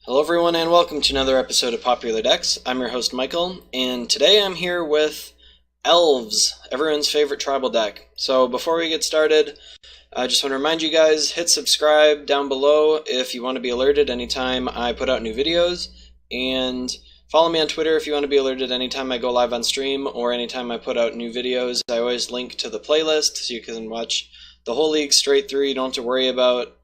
Hello everyone and welcome to another episode of Popular Decks. I'm your host Michael, and today I'm here with Elves, everyone's favorite tribal deck. So before we get started, I just want to remind you guys, hit subscribe down below if you want to be alerted anytime I put out new videos, and follow me on Twitter if you want to be alerted anytime I go live on stream or anytime I put out new videos. I always link to the playlist so you can watch the whole league straight through. You don't have to worry about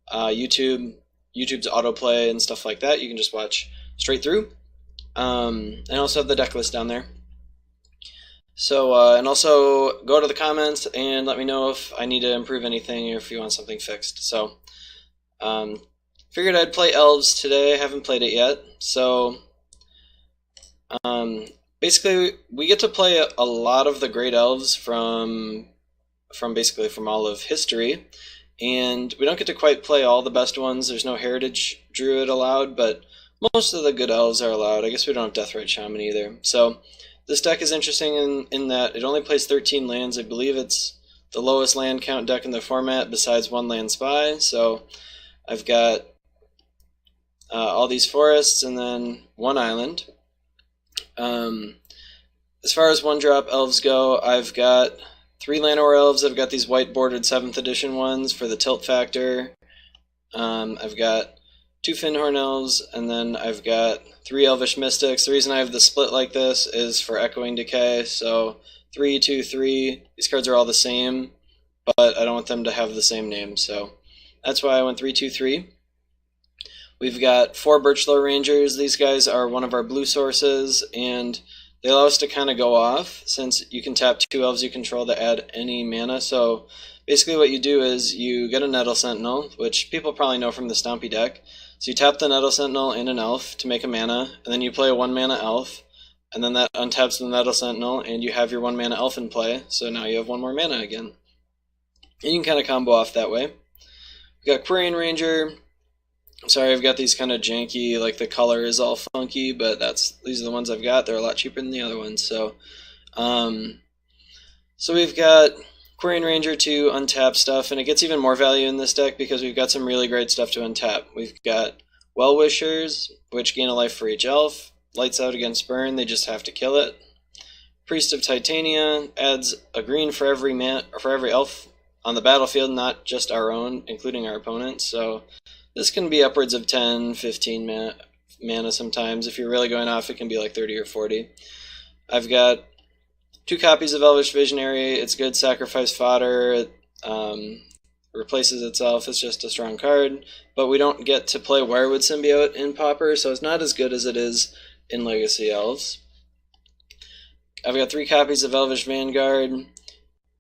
YouTube's autoplay and stuff like that. You can just watch straight through. And also have the deck list down there. So, and also go to the comments and let me know if I need to improve anything or if you want something fixed. So, figured I'd play Elves today. I haven't played it yet. So, basically, we get to play a lot of the great Elves from all of history. And we don't get to quite play all the best ones. There's no Heritage Druid allowed, but most of the good Elves are allowed. I guess we don't have Deathrite Shaman either. So this deck is interesting in that it only plays 13 lands. I believe it's the lowest land count deck in the format besides one land spy. So I've got all these forests and then one island. As far as one-drop Elves go, I've got 3 Llanowar Elves. I've got these white bordered 7th edition ones for the tilt factor. I've got 2 Fyndhorn Elves, and then I've got 3 Elvish Mystics. The reason I have the split like this is for Echoing Decay. So 3, 2, 3. These cards are all the same, but I don't want them to have the same name. So that's why I went 3, 2, 3. We've got 4 Birchlow Rangers. These guys are one of our blue sources, and they allow us to kind of go off, since you can tap 2 elves you control to add any mana. So basically what you do is you get a Nettle Sentinel, which people probably know from the Stompy deck. So you tap the Nettle Sentinel and an elf to make a mana, and then you play a 1-mana elf, and then that untaps the Nettle Sentinel, and you have your 1-mana elf in play, so now you have 1 more mana again. And you can kind of combo off that way. We've got Quirion Ranger. Sorry, I've got these kind of janky, like the color is all funky, but these are the ones I've got. They're a lot cheaper than the other ones. So, so we've got Quirion Ranger to untap stuff, and it gets even more value in this deck because we've got some really great stuff to untap. We've got Well-Wishers, which gain a life for each elf. Lights Out against Burn, they just have to kill it. Priest of Titania adds a green for every elf on the battlefield, not just our own, including our opponents. So this can be upwards of 10, 15 mana sometimes. If you're really going off, it can be like 30 or 40. I've got 2 copies of Elvish Visionary. It's good sacrifice fodder. It replaces itself. It's just a strong card. But we don't get to play Wirewood Symbiote in Pauper, so it's not as good as it is in Legacy Elves. I've got 3 copies of Elvish Vanguard.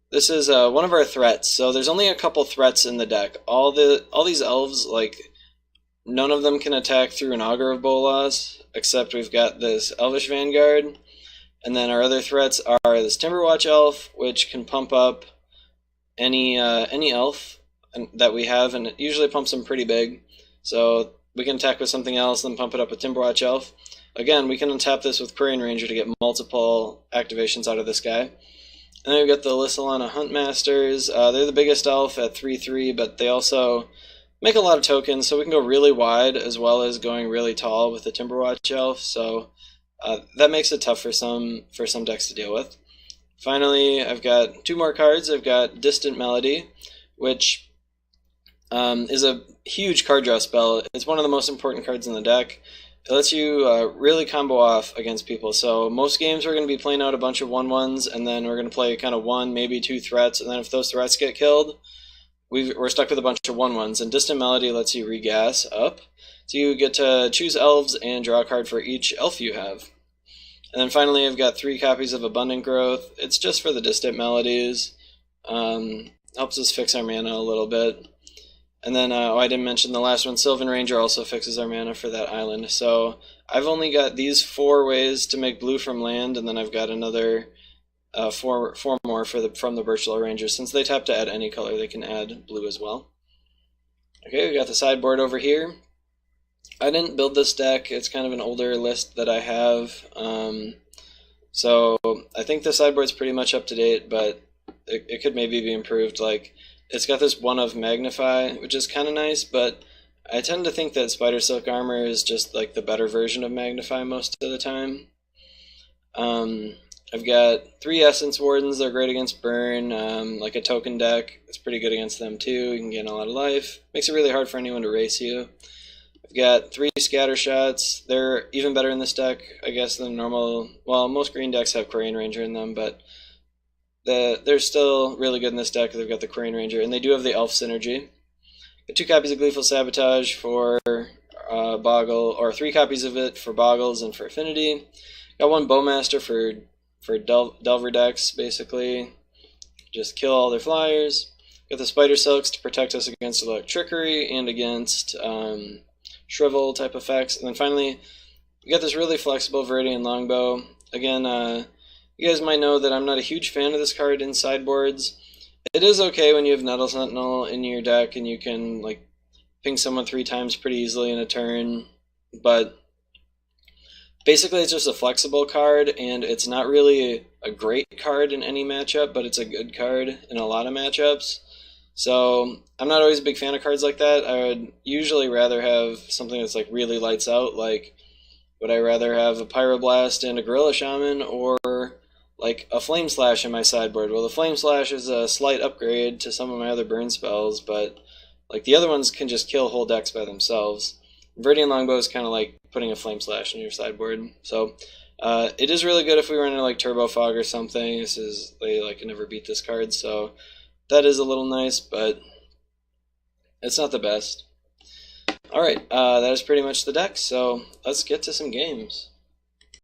This is one of our threats, so there's only a couple threats in the deck. All these elves, like, none of them can attack through an Augur of Bolas, except we've got this Elvish Vanguard, and then our other threats are this Timberwatch Elf, which can pump up any elf that we have, and it usually pumps them pretty big. So we can attack with something else, then pump it up with Timberwatch Elf. Again, we can untap this with Quirion Ranger to get multiple activations out of this guy. And then we've got the Lissalana Huntmasters. They're the biggest elf at 3/3, but they also make a lot of tokens, so we can go really wide as well as going really tall with the Timberwatch Elf. So that makes it tough for some decks to deal with. Finally, I've got 2 more cards. I've got Distant Melody, which is a huge card draw spell. It's one of the most important cards in the deck. It lets you really combo off against people. So most games we're going to be playing out a bunch of 1/1s, and then we're going to play kind of 1, maybe 2 threats, and then if those threats get killed, we're stuck with a bunch of 1/1s. And Distant Melody lets you regas up. So you get to choose elves and draw a card for each elf you have. And then finally I've got 3 copies of Abundant Growth. It's just for the Distant Melodies. Helps us fix our mana a little bit. And then, I didn't mention the last one, Sylvan Ranger also fixes our mana for that island. So I've only got these 4 ways to make blue from land, and then I've got another 4 more from the Birchlow Rangers. Since they tap to add any color, they can add blue as well. Okay, we got the sideboard over here. I didn't build this deck. It's kind of an older list that I have. So I think the sideboard's pretty much up to date, but it could maybe be improved. Like, it's got this 1 of Magnify, which is kind of nice, but I tend to think that Spider Silk Armor is just like the better version of Magnify most of the time. I've got 3 Essence Wardens. They're great against burn, like a token deck. It's pretty good against them too. You can gain a lot of life. Makes it really hard for anyone to race you. I've got 3 Scatter Shots. They're even better in this deck, I guess, than normal. Well, most green decks have Quarian Ranger in them, but they're still really good in this deck. They've got the Quarian Ranger, and they do have the Elf synergy. Got 2 copies of Gleeful Sabotage for Boggle, or 3 copies of it for Boggles and for Affinity. Got 1 Bowmaster for Delver decks, basically. Just kill all their flyers. Got the Spider Silks to protect us against Electrickery and against Shrivel type effects. And then finally, we got this really flexible Viridian Longbow. Again, you guys might know that I'm not a huge fan of this card in sideboards. It is okay when you have Nettle Sentinel in your deck and you can like ping someone 3 times pretty easily in a turn, but basically it's just a flexible card, and it's not really a great card in any matchup, but it's a good card in a lot of matchups. So I'm not always a big fan of cards like that. I would usually rather have something that's like really lights out. Like, would I rather have a Pyroblast and a Gorilla Shaman, or like a Flame Slash in my sideboard? Well, the Flame Slash is a slight upgrade to some of my other burn spells, but like the other ones can just kill whole decks by themselves. Viridian Longbow is kind of like putting a Flame Slash in your sideboard. So it is really good if we run into like Turbo Fog or something. They like can never beat this card, so that is a little nice, but it's not the best. Alright, that is pretty much the deck, so let's get to some games.